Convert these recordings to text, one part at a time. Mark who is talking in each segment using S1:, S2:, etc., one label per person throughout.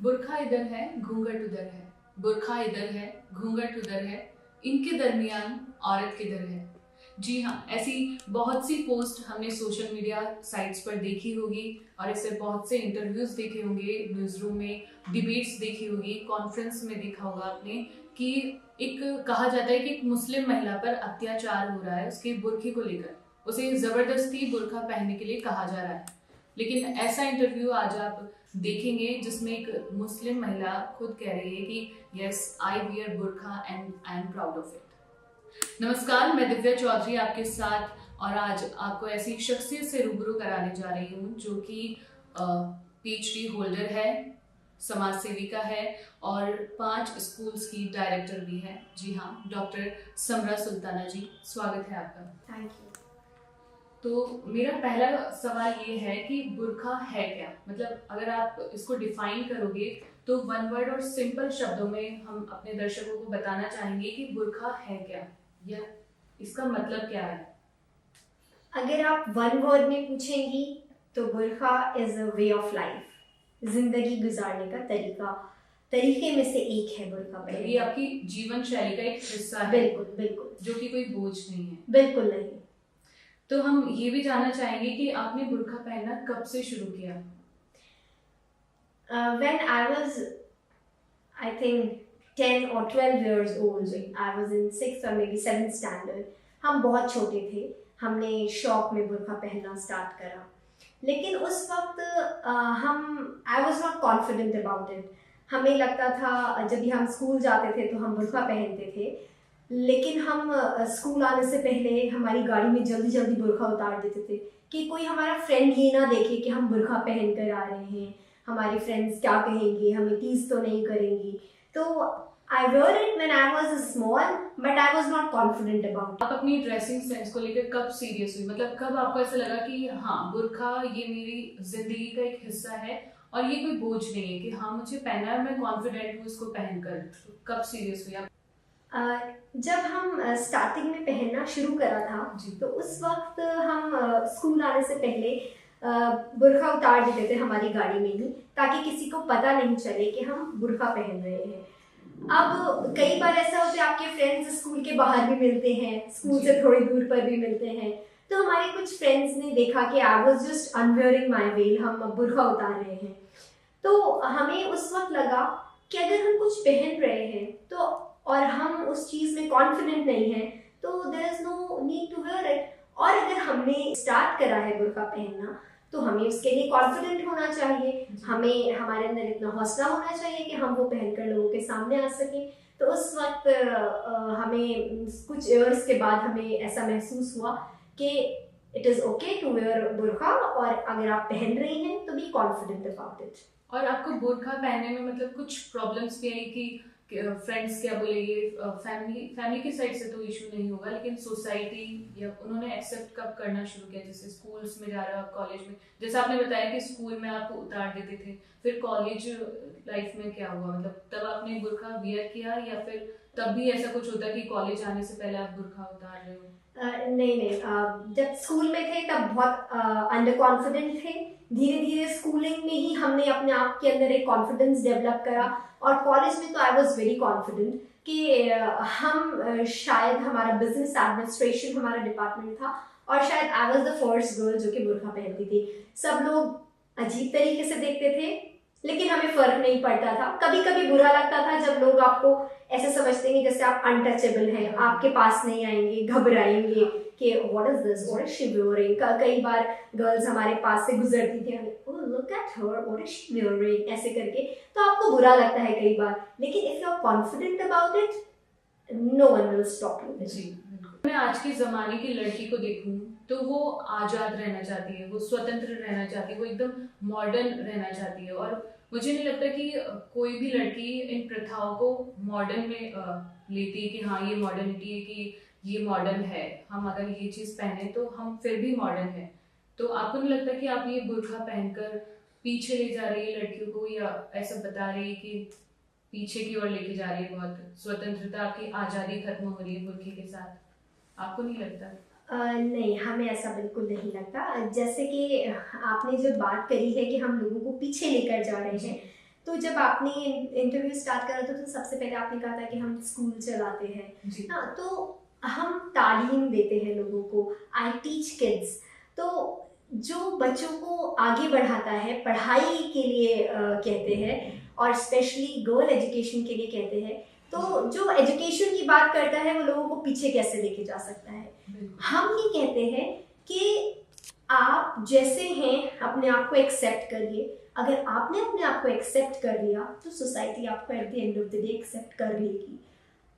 S1: बुर्खा इधर है, घूंघट उधर है। बुर्खा इधर है, घूंघट उधर है। इनके दरमियान औरत किधर है। जी हाँ, ऐसी बहुत सी पोस्ट हमने सोशल मीडिया साइट्स पर देखी होगी और ऐसे बहुत से इंटरव्यूज देखे होंगे, न्यूज रूम में डिबेट्स देखी होगी, कॉन्फ्रेंस में देखा होगा आपने कि एक कहा जाता है कि एक मुस्लिम महिला पर अत्याचार हो रहा है उसके बुर्खे को लेकर, उसे जबरदस्ती बुर्खा पहनने के लिए कहा जा रहा है। लेकिन ऐसा इंटरव्यू आज आप देखेंगे जिसमें एक मुस्लिम महिला खुद कह रही है कि yes I wear burqa and I am proud of it. नमस्कार, मैं दिव्या चौधरी आपके साथ, और आज आपको ऐसी शख्सियत से रूबरू कराने जा रही हूँ जो कि PhD होल्डर है, समाज सेविका है और 5 स्कूल्स की डायरेक्टर भी है। जी हाँ, डॉक्टर समरा सुल्ताना जी, स्वागत है आपका।
S2: Thank you.
S1: तो मेरा पहला सवाल ये है कि बुर्खा है क्या, मतलब अगर आप इसको डिफाइन करोगे तो वन वर्ड और सिंपल शब्दों में हम अपने दर्शकों को बताना चाहेंगे कि बुर्खा है क्या या इसका मतलब क्या है।
S2: अगर आप वन वर्ड में पूछेंगी तो burqa is a way of life, जिंदगी गुजारने का तरीके में से एक है बुर्खा।
S1: ये आपकी जीवन शैली का एक हिस्सा है।
S2: बिल्कुल बिल्कुल,
S1: जो कि कोई बोझ नहीं है।
S2: बिल्कुल नहीं।
S1: तो हम ये भी जानना चाहेंगे कि आपने बुर्खा पहनना कब से शुरू किया।
S2: When I was, I think 10 or 12 years old, I was in 6th or maybe 7th standard. हम बहुत छोटे थे, हमने शौक में बुर्खा पहनना स्टार्ट करा, लेकिन उस वक्त I was not confident about it. हमें लगता था जब भी हम स्कूल जाते थे तो हम बुर्खा पहनते थे, लेकिन हम स्कूल आने से पहले हमारी गाड़ी में जल्दी जल्दी बुर्खा उतार देते थे कि कोई हमारा फ्रेंड ये ना देखे कि हम बुर्खा पहन कर आ रहे हैं, हमारे फ्रेंड्स क्या कहेंगे, हमें टीज तो नहीं करेंगी। तो I wore it when I was small, but I was not confident about it.
S1: आप अपनी ड्रेसिंग सेंस को लेकर कब सीरियस हुई, मतलब कब आपको ऐसा लगा कि हाँ बुर्खा ये मेरी जिंदगी का एक हिस्सा है और ये कोई बोझ नहीं है कि हाँ मुझे पहना है, मैं कॉन्फिडेंट हूँ इसको पहनकर। कब सीरियस हुई आप?
S2: जब हम स्टार्टिंग में पहनना शुरू करा था तो उस वक्त हम स्कूल आने से पहले बुर्खा उतार देते थे हमारी गाड़ी में ही, ताकि किसी को पता नहीं चले कि हम बुर्खा पहन रहे हैं। अब कई बार ऐसा होता है आपके फ्रेंड्स स्कूल के बाहर भी मिलते हैं, स्कूल से थोड़ी दूर पर भी मिलते हैं, तो हमारे कुछ फ्रेंड्स ने देखा कि I was just unwearying my well, हम बुर्खा उतार रहे हैं। तो हमें उस वक्त लगा कि अगर हम कुछ पहन रहे हैं तो और हम उस चीज में कॉन्फिडेंट नहीं है तो there is no need to wear it. और अगर हमने स्टार्ट करा है बुर्खा पहनना तो हमें उसके लिए कॉन्फिडेंट होना चाहिए, हमें हमारे अंदर इतना हौसला होना चाहिए कि हम वो पहनकर लोगों के सामने आ सकें। तो उस वक्त हमें कुछ ईयर्स के बाद हमें ऐसा महसूस हुआ कि it is okay to wear burqa, और अगर आप पहन रही हैं तो बी कॉन्फिडेंट अबाउट इट।
S1: और आपको बुर्खा पहनने में मतलब कुछ प्रॉब्लम्स भी आई कि फ्रेंड्स क्या बोलेंगे, फैमिली की साइड से तो इशू नहीं होगा, लेकिन सोसाइटी या उन्होंने एक्सेप्ट कब करना शुरू किया, जैसे स्कूल्स में जा रहे हो आप, कॉलेज में, जैसे आपने बताया कि स्कूल में आपको उतार देते थे, फिर कॉलेज लाइफ में क्या हुआ, मतलब तब आपने बुर्खा वियर किया या फिर तब भी ऐसा कुछ होता कि कॉलेज आने से पहले आप बुर्खा उतार रहे हो?
S2: नहीं, जब स्कूल में थे तब बहुत अंडर कॉन्फिडेंट थे। धीरे धीरे स्कूलिंग में ही हमने अपने आप के अंदर एक कॉन्फिडेंस डेवलप करा, और कॉलेज में तो आई वाज वेरी कॉन्फिडेंट कि हम शायद हमारा बिजनेस एडमिनिस्ट्रेशन हमारा डिपार्टमेंट था और शायद I was the first girl जो कि बुर्खा पहनती थी। सब लोग अजीब तरीके से देखते थे लेकिन हमें फर्क नहीं पड़ता था। कभी कभी बुरा लगता था जब लोग आपको ऐसे समझते हैं जैसे आप अनटचेबल हैं, आपके पास नहीं आएंगे, घबराएंगे कि what is this, what is she wearing. कई बार गर्ल्स हमारे पास से गुजरती थी, oh look at her, what is she wearing, ऐसे करके, तो आपको बुरा लगता है कई बार, लेकिन if you are confident about it no one will stop you.
S1: जी, मैं आज के ज़माने की लड़की को देखूं तो वो आज़ाद रहना चाहती है, वो स्वतंत्र रहना चाहती है, वो एकदम मॉडर्न रहना चाहती है, और मुझे नहीं लगता कि कोई भी लड़की इन प्रथाओं को मॉडर्न में लेती है कि हाँ ये मॉडर्निटी है, कि ये मॉडर्न है, हम अगर ये चीज़ पहने तो हम फिर भी मॉडर्न है। तो आपको नहीं लगता कि आप ये बुर्खा पहनकर पीछे ले जा रही है लड़कियों को, या ऐसा बता रही है कि पीछे की ओर लेके जा रही है, बहुत स्वतंत्रता, आपकी आज़ादी खत्म हो रही है बुर्खे के साथ? आपको नहीं लगता?
S2: नहीं, हमें ऐसा बिल्कुल नहीं लगता। जैसे कि आपने जो बात करी है कि हम लोगों को पीछे लेकर जा रहे हैं, तो जब आपने इंटरव्यू स्टार्ट करा था तो सबसे पहले आपने कहा था कि हम स्कूल चलाते हैं ना, तो हम तालीम देते हैं लोगों को, आई टीच किड्स। तो जो बच्चों को आगे बढ़ाता है पढ़ाई के लिए कहते हैं, और स्पेशली गर्ल एजुकेशन के लिए कहते हैं, तो जो एजुकेशन की बात करता है वो लोगों को पीछे कैसे लेके जा सकता है। हम ये कहते हैं कि आप जैसे हैं अपने आप को एक्सेप्ट करिए। अगर आपने अपने आप को एक्सेप्ट कर लिया तो सोसाइटी आपको at the end of the day accept कर लेगी।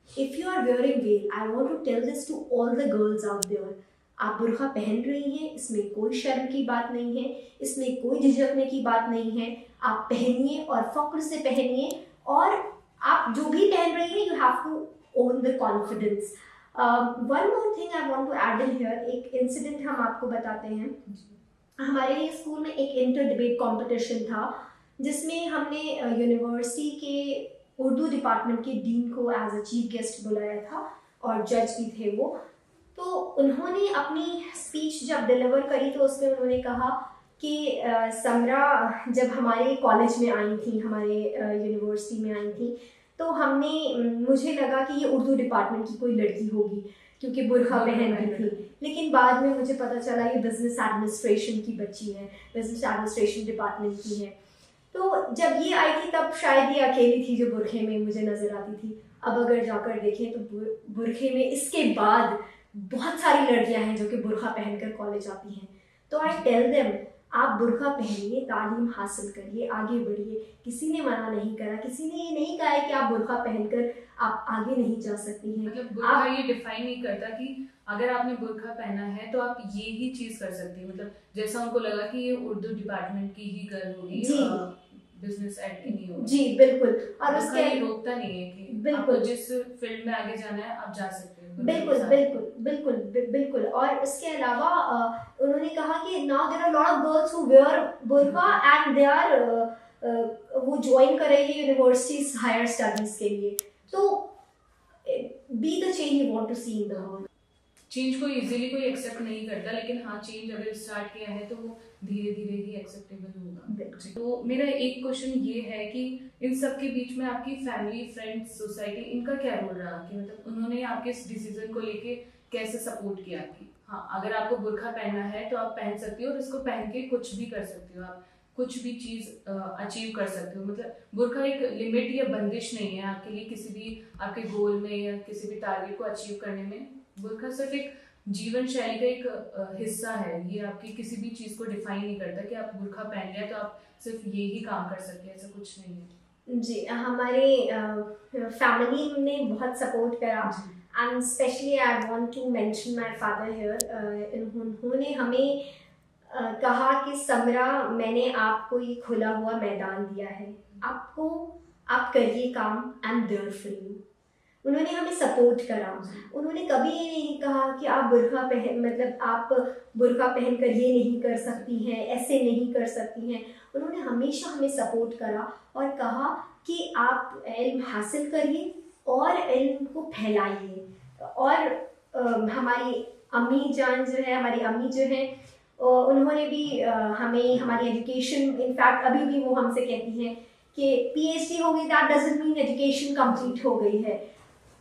S2: If you are wearing veil, I want to tell this to all the girls out there, आप बुर्का पहन रही हैं, इसमें कोई शर्म की बात नहीं है, इसमें कोई झिझकने की बात नहीं है। आप पहनिए और फख्र से पहनिए, और आप जो भी पहन रही हैं you have to own the confidence. One more thing I want to add in here, एक इंसिडेंट हम आपको बताते हैं। हमारे स्कूल में एक इंटर डिबेट कंपटीशन था जिसमें हमने यूनिवर्सिटी के उर्दू डिपार्टमेंट के डीन को एज अ चीफ गेस्ट बुलाया था, और जज भी थे वो। तो उन्होंने अपनी स्पीच जब डिलीवर करी तो उसमें उन्होंने कहा कि समरा जब हमारे कॉलेज में आई थी, हमारे यूनिवर्सिटी में आई थी, तो मुझे लगा कि ये उर्दू डिपार्टमेंट की कोई लड़की होगी क्योंकि बुर्का पहन रही थी, लेकिन बाद में मुझे पता चला ये बिजनेस एडमिनिस्ट्रेशन की बच्ची है, बिजनेस एडमिनिस्ट्रेशन डिपार्टमेंट की है। तो जब ये आई थी तब शायद ये अकेली थी जो बुरखे में मुझे नज़र आती थी। अब अगर जाकर देखें तो बुरखे में इसके बाद बहुत सारी लड़कियां हैं जो कि बुर्का पहनकर कॉलेज आती हैं। तो आई टेल देम, आप बुर्का पहनिए, तालीम हासिल करिए, आगे बढ़िए। किसी ने मना नहीं करा, किसी ने ये नहीं कहा है कि आप बुर्का पहनकर आप आगे नहीं जा सकती हैं।
S1: मतलब बुर्का ये डिफाइन नहीं करता कि अगर आपने बुर्का पहना है तो आप ये ही चीज कर सकती हैं। मतलब जैसा उनको लगा कि ये उर्दू डिपार्टमेंट की ही गर्ल होगी, बिजनेस एड की नहीं होगी।
S2: जी बिल्कुल। और
S1: उसका ये रोकता नहीं है कि
S2: बिल्कुल
S1: आपको जिस फील्ड में आगे जाना है आप जा सकते हैं।
S2: बिल्कुल बिल्कुल बिल्कुल बिल्कुल। और इसके अलावा उन्होंने कहा कि now there are lot of girls who wear burqa and they are वो ज्वाइन कर रही है यूनिवर्सिटीज हायर स्टडीज के लिए। तो be the change you want to see in the world.
S1: Change को इजीली कोई एक्सेप्ट नहीं करता, लेकिन हाँ चेंज अगर स्टार्ट किया है तो वो धीरे धीरे ही एक्सेप्टेबल होगा। तो मेरा एक क्वेश्चन ये है कि इन सब के बीच में आपकी फैमिली, फ्रेंड्स, सोसाइटी, इनका क्या रोल रहा कि मतलब उन्होंने आपके इस डिसीजन को लेके कैसे सपोर्ट किया कि हाँ अगर आपको बुर्का पहनना है तो आप पहन सकती हो और इसको पहन के कुछ भी कर सकती हो, आप कुछ भी चीज अचीव कर सकते हो। मतलब बुर्का एक लिमिट या बंदिश नहीं है आपके लिए किसी भी आपके गोल में या किसी भी टारगेट को अचीव करने में। बुर्का सिर्फ एक जीवन शैली का एक हिस्सा है, ये आपकी किसी भी चीज को डिफाइन नहीं करता कि आप बुर्का पहन लिया तो आप सिर्फ ये ही काम कर सकते हैं, ऐसा कुछ नहीं है।
S2: जी, हमारे फैमिली ने बहुत सपोर्ट करा, and specially I want to mention my father here. उन्होंने हमें कहा कि समरा, मैंने आपको ये खुला हुआ मैदान दिया है, आप करिए काम, I am there for you. उन्होंने हमें सपोर्ट करा। उन्होंने कभी ये नहीं कहा कि आप बुर्का पहन कर ये नहीं कर सकती हैं, ऐसे नहीं कर सकती हैं। उन्होंने हमेशा हमें सपोर्ट करा और कहा कि आप इल्म हासिल करिए और इल्म को फैलाइए। और हमारी अम्मी जो है उन्होंने भी हमें हमारी एजुकेशन, इनफैक्ट अभी भी वो हमसे कहती हैं कि PhD हो गई, that doesn't mean education complete हो गई है।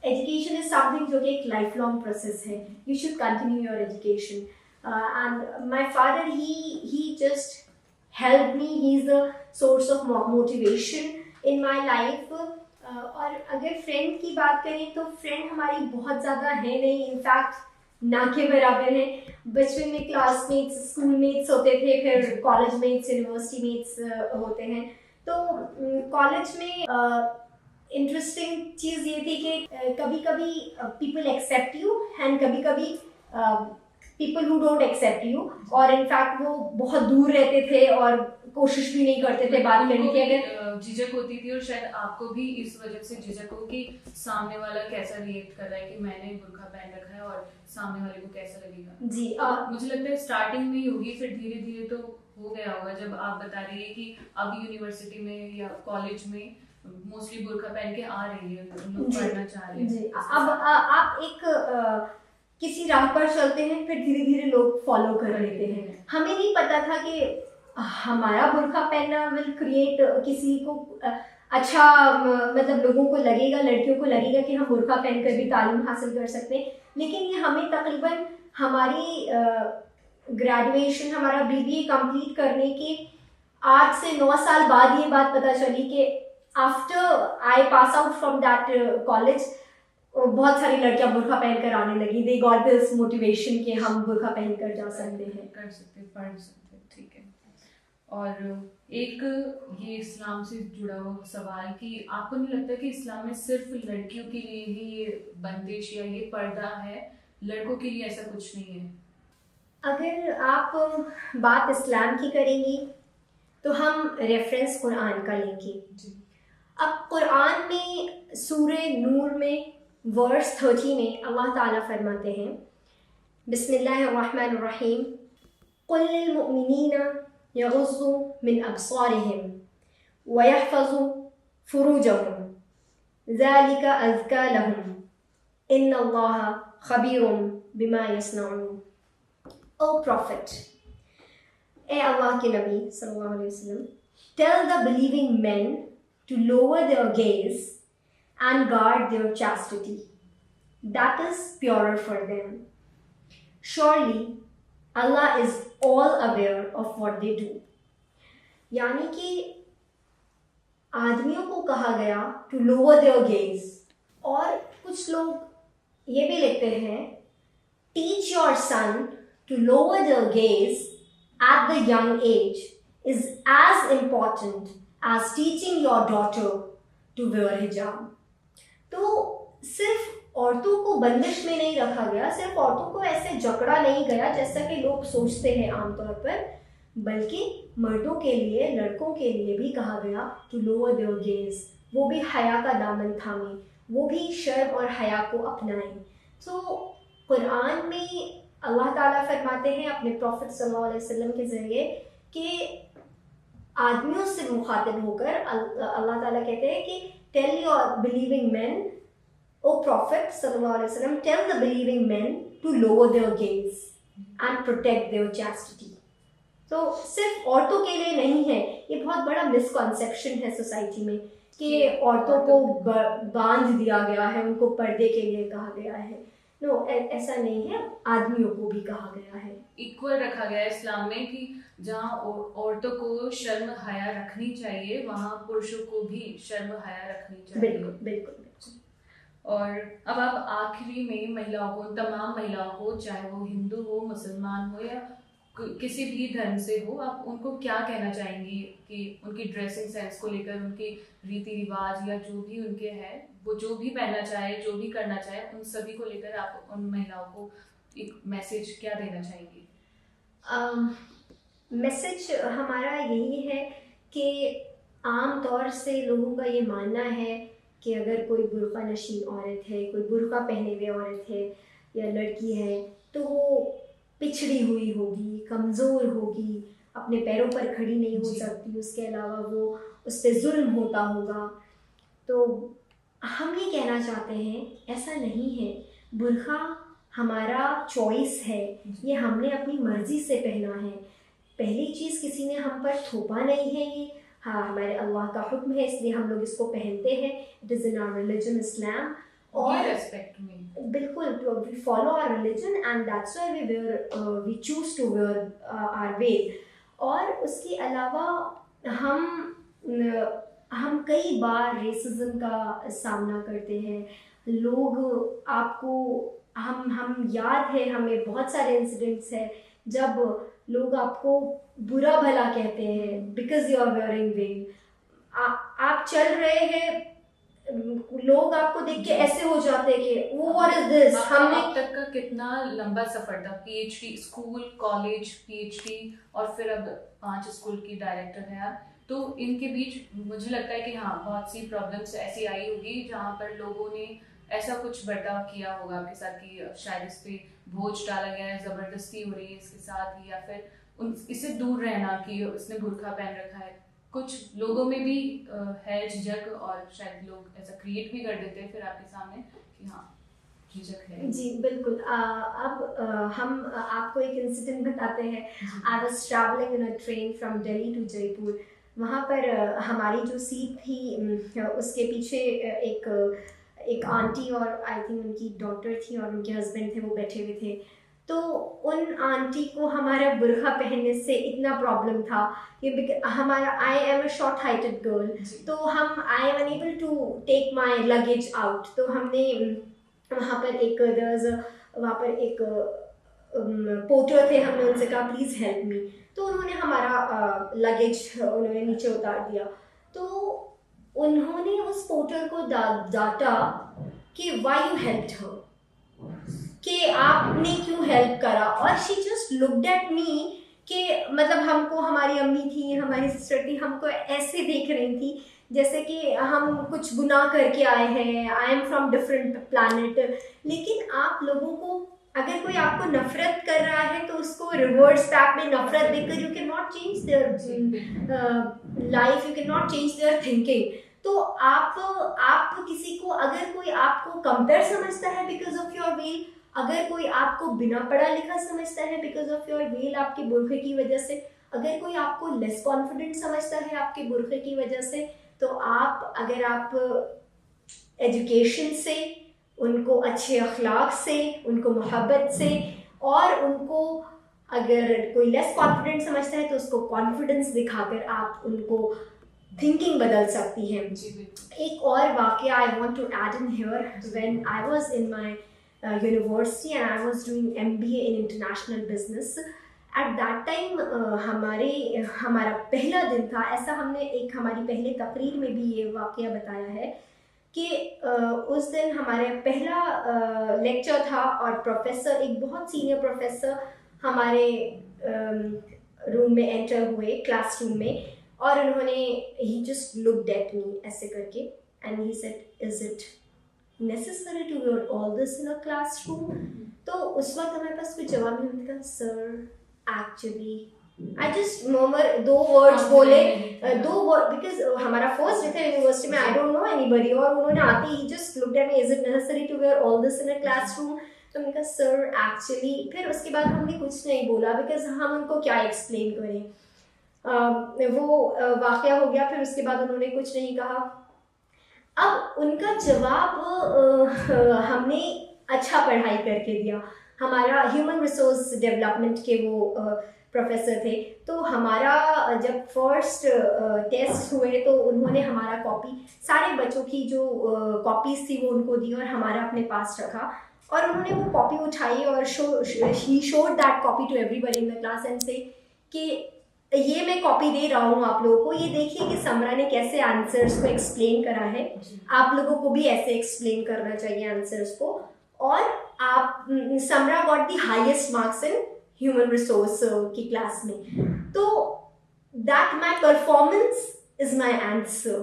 S2: एजुकेशन इज समथिंग जो कि एक लाइफ लॉन्ग प्रोसेस है, you should continue your education. And my father he just help me, he is the source of motivation in my life. और अगर friend की बात करें तो फ्रेंड हमारी बहुत ज़्यादा है नहीं, इनफैक्ट ना के बराबर हैं। बचपन में क्लासमेट्स, स्कूल मेट्स होते थे, फिर कॉलेज मेट्स, यूनिवर्सिटी मेट्स होते हैं। तो कॉलेज में इंटरेस्टिंग चीज़ ये थी कि कभी कभी पीपल एक्सेप्ट यू एंड कभी कभी people who don't accept you, और इनफैक्ट वो बहुत दूर रहते थे और कोशिश भी नहीं करते थे बात करने की। अगर
S1: झिझक होती थी, और शायद आपको भी इस वजह से झिझक हो कि सामने वाला कैसा रिएक्ट कर रहा है कि मैंने बुर्का पहन रखा है और सामने वाले को कैसा लगेगा।
S2: जी,
S1: मुझे लगता है स्टार्टिंग में ही होगी, फिर धीरे धीरे तो हो गया होगा। जब आप बता रही है कि अब यूनिवर्सिटी में या कॉलेज में मोस्टली बुर्का पहन के आ रही है, लोग पढ़ना चाह रहे हैं।
S2: अब आप एक किसी राह पर चलते हैं, फिर धीरे धीरे लोग फॉलो कर लेते हैं। हमें नहीं पता था कि हमारा बुर्का पहनना विल क्रिएट किसी को अच्छा मतलब लोगों को लगेगा, लड़कियों को लगेगा कि हम बुर्का पहनकर भी तालीम हासिल कर सकते हैं, लेकिन ये हमें तकरीबन हमारी ग्रेजुएशन, हमारा बीबीए कंप्लीट करने के 8 से 9 साल बाद ये बात पता चली कि after I pass out from that college बहुत सारी लड़कियां बुर्का पहनकर आने लगी। दे गॉट दिस मोटिवेशन कि हम बुर्का पहनकर जा सकते हैं,
S1: कर सकते, पढ़ सकते, ठीक है। और एक ये इस्लाम से जुड़ा हुआ सवाल कि आपको नहीं लगता कि इस्लाम में सिर्फ लड़कियों के लिए ही ये बंदिश या ये पर्दा है, लड़कों के लिए ऐसा कुछ नहीं है?
S2: अगर आप बात इस्लाम की करेंगी तो हम रेफरेंस कुरान का लेंगे। अब कुरान में सूरे नूर में वर्स 30 में अल्लाह ताला फरमाते हैं, बिस्मिल्लाहिर्रहमानिर्रहीम, कुल लिल मुमिनीना यग़ुज़्ज़ू मिन अब्सारिहिम व यहफ़ज़ू फ़ुरूजहुम ज़ालिका अज़्का लहुम इन्नल्लाहा ख़बीरुम बिमा यस्नऊन। O Prophet, ए अल्लाह के नबी सल्लल्लाहु अलैहि वसल्लम, tell the believing men to lower their gaze and guard their chastity. That is purer for them. Surely Allah is all aware of what they do. यानी कि आदमियों को कहा गया to lower their gaze, और कुछ लोग ये भी लिखते हैं teach your son to lower their gaze at the young age is as important as teaching your daughter to wear hijab. तो सिर्फ औरतों को बंदिश में नहीं रखा गया, सिर्फ औरतों को ऐसे जकड़ा नहीं गया जैसा कि लोग सोचते हैं आमतौर पर, बल्कि मर्दों के लिए, लड़कों के लिए भी कहा गया to lower their gaze, वो भी हया का दामन थामें, वो भी शर्म और हया को अपनाएं। तो कुरान में अल्लाह ताला फरमाते हैं अपने प्रॉफिट सल्लल्लाहु अलैहि वसल्लम के ज़रिए कि आदमियों से मुखातिब होकर अल्लाह ताला कहते हैं कि tell your believing man, O prophet सल्लल्लाहु अलैहि वसल्लम, tell the believing man to lower their gaze and protect their chastity. तो सिर्फ औरतों के लिए नहीं है, ये बहुत बड़ा मिसकॉन्सेप्शन है सोसाइटी में कि औरतों को बांध दिया गया है, उनको पर्दे के लिए कहा गया है। नो, ऐसा नहीं है, आदमियों को भी कहा गया है, इक्वल रखा गया है इस्लाम में कि जहाँ औरतों को शर्म हया रखनी चाहिए वहाँ पुरुषों को भी शर्म हया रखनी चाहिए। बिल्कुल बिल्कुल बिल्कुल। और अब आप आखिरी में महिलाओं को, तमाम महिलाओं को, चाहे वो हिंदू हो, मुसलमान हो या किसी भी धर्म से हो, आप उनको क्या कहना चाहेंगी कि उनकी ड्रेसिंग सेंस को लेकर, उनके रीति रिवाज या जो भी उनके हैं, वो जो भी पहनना चाहे, जो भी करना चाहे, उन सभी को लेकर आप उन महिलाओं को एक मैसेज क्या देना चाहेंगी? मैसेज हमारा यही है कि आम तौर से लोगों का ये मानना है कि अगर कोई बुर्का नशी औरत है, कोई बुर्का पहने हुए औरत है या लड़की है, तो वो पिछड़ी हुई होगी, कमज़ोर होगी, अपने पैरों पर खड़ी नहीं हो सकती, उसके अलावा वो उस पर जुल्म होता होगा। तो हम ये कहना चाहते हैं ऐसा नहीं है, बुर्का हमारा चॉइस है, ये हमने अपनी मर्ज़ी से पहना है। पहली चीज़, किसी ने हम पर थोपा नहीं है, ये हाँ हमारे अल्लाह का हुक्म है, इसलिए हम लोग इसको पहनते हैं। It is in our religion Islam, और रेस्पेक्ट में बिल्कुल we follow our religion and that's why we wear we choose to wear our veil. और उसके अलावा हम कई बार रेसिज्म का सामना करते हैं। लोग आपको हम याद है, हमें बहुत सारे इंसिडेंट्स हैं जब लोग आपको बुरा भला कहते हैं because you are wearing veil. आप चल रहे हैं, लोग आपको देख के ऐसे हो जाते हैं कि वो व्हाट इज दिस। हमने अब तक का कितना लंबा सफर था, पीएचडी, स्कूल, कॉलेज, पीएचडी, और फिर अब 5 स्कूल की डायरेक्टर है आप। तो इनके बीच मुझे लगता है कि हाँ बहुत सी प्रॉब्लम्स ऐसी आई होगी जहाँ पर लोगों ने ऐसा कुछ बर्ताव किया होगा आपके साथ कि शायद इस पे बोझ डाला गया है, जबरदस्ती हो रही है इसके साथ, या फिर इससे दूर रहना कि उसने बुर्का पहन रखा है। कुछ लोगों में भी है झिझक, और शायद लोग ऐसा क्रिएट भी कर देते हैं फिर आपके सामने कि हाँ
S1: झिझक है?
S2: जी बिल्कुल। हम आपको एक इंसिडेंट बताते हैं। I was travelling in a train from Delhi to Jaipur. वहाँ पर हमारी जो सीट थी उसके पीछे एक आंटी और आई थिंक उनकी डॉटर थी और उनके हस्बैंड थे, वो बैठे हुए थे। तो उन आंटी को हमारा बुर्खा पहनने से इतना प्रॉब्लम था कि हमारा, I am a short heighted girl, तो I am unable to take my luggage out. तो हमने वहाँ पर एक पोर्टर थे, हमने उनसे कहा प्लीज़ हेल्प मी। तो उन्होंने हमारा लगेज उन्होंने नीचे उतार दिया। तो उन्होंने उस पोर्टर को डांटा कि व्हाई यू हेल्प्ड हर, कि आपने क्यों हेल्प करा। और शी जस्ट लुक्ड एट मी कि मतलब हमको, हमारी अम्मी थी, हमारी सिस्टर थी, हमको ऐसे देख रही थी जैसे कि हम कुछ गुनाह करके आए हैं, I am from different planet. लेकिन आप लोगों को, अगर कोई आपको नफरत कर रहा है तो उसको रिवर्स बैक में नफरत देकर you can not change their life, you can not change their thinking. तो आप किसी को, अगर कोई आपको कमतर समझता है बिकॉज ऑफ योर वेल, अगर कोई आपको बिना पढ़ा लिखा समझता है बिकॉज ऑफ योर वेल, आपके बुर्खे की वजह से, अगर कोई आपको लेस कॉन्फिडेंट समझता है आपके बुर्खे की वजह से, तो अगर आप एजुकेशन से, उनको अच्छे अखलाक से, उनको मोहब्बत से, और उनको अगर कोई लेस कॉन्फिडेंट समझता है तो उसको कॉन्फिडेंस दिखाकर आप उनको थिंकिंग बदल सकती हैं। एक और वाकया I want to add in here, when I was in my university and I was doing MBA in international business. At that time हमारा पहला दिन था, ऐसा हमने हमारी पहले तकरीर में भी ये वाकया बताया है कि उस दिन हमारे पहला लेक्चर था और प्रोफेसर, एक बहुत सीनियर प्रोफेसर हमारे रूम में एंटर हुए, क्लासरूम में, और उन्होंने ही जस्ट लुक्ड एट मी ऐसे करके and he said is it necessary to wear all this in a classroom. तो उस वक्त हमारे पास कोई जवाब नहीं, हमने कहा sir actually I just murmur, दो वर्ड्स बोले, बिकॉज हमारा फर्स्ट डे था यूनिवर्सिटी में, आई डोंट नो एनीबॉडी, और उन्होंने आते ही just looked at me is it necessary to wear all this in a classroom. तो मैंने कहा सर एक्चुअली, फिर उसके बाद हमने कुछ नहीं बोला बिकॉज हम उनको क्या एक्सप्लेन करें। वो वाकया हो गया, फिर उसके बाद उन्होंने कुछ नहीं कहा। अब उनका जवाब हमने अच्छा पढ़ाई करके दिया। हमारा ह्यूमन रिसोर्स डेवलपमेंट के वो प्रोफेसर थे, तो हमारा जब फर्स्ट टेस्ट हुए तो उन्होंने हमारा कॉपी, सारे बच्चों की जो कॉपीज थी वो उनको दी और हमारा अपने पास रखा, और उन्होंने वो कॉपी उठाई और he showed that copy to everybody in the class and said कि ये मैं कॉपी दे रहा हूँ आप लोगों को, ये देखिए कि समरा ने कैसे आंसर्स को एक्सप्लेन करा है, आप लोगों को भी ऐसे एक्सप्लेन करना चाहिए आंसर्स को। और आप, Samra got the highest marks in human resource की क्लास में। तो that my performance is my answer,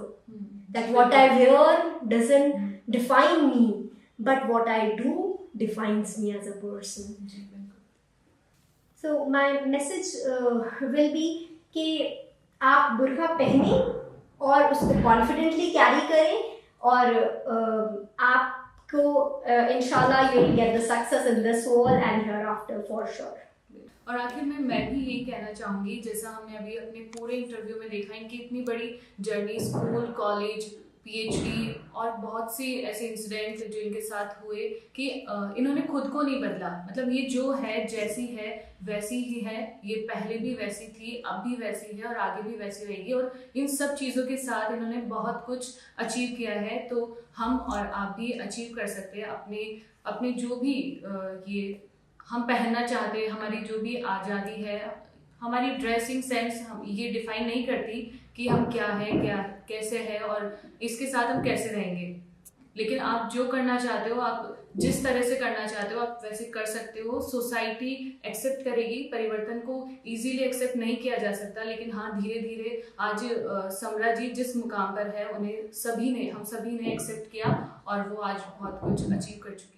S2: that what I wear doesn't define me but what I do defines me as a person. So my message will be कि आप बुर्का पहने और उसको confidently carry करें, और आपको इंशाल्लाह you will get the success in this world and hereafter for sure.
S1: और आखिर में मैं भी यही कहना चाहूँगी, जैसा हमने अभी अपने पूरे इंटरव्यू में देखा, इनकी इतनी बड़ी जर्नी, स्कूल, कॉलेज, PhD और बहुत सी ऐसे इंसिडेंट जो इनके साथ हुए कि इन्होंने खुद को नहीं बदला। मतलब ये जो है, जैसी है वैसी ही है, ये पहले भी वैसी थी, अब भी वैसी है और आगे भी वैसी रहेगी। और इन सब चीज़ों के साथ इन्होंने बहुत कुछ अचीव किया है, तो हम और आप भी अचीव कर सकते हैं अपने जो भी ये हम पहनना चाहते हैं, हमारी जो भी आज़ादी है, हमारी ड्रेसिंग सेंस हम ये डिफाइन नहीं करती कि हम क्या है, क्या कैसे है और इसके साथ हम कैसे रहेंगे। लेकिन आप जो करना चाहते हो, आप जिस तरह से करना चाहते हो आप वैसे कर सकते हो। सोसाइटी एक्सेप्ट करेगी, परिवर्तन को इजीली एक्सेप्ट नहीं किया जा सकता, लेकिन हाँ धीरे धीरे आज समरा जी जिस मुकाम पर है उन्हें हम सभी ने एक्सेप्ट किया और वो आज बहुत कुछ अचीव कर चुकी है।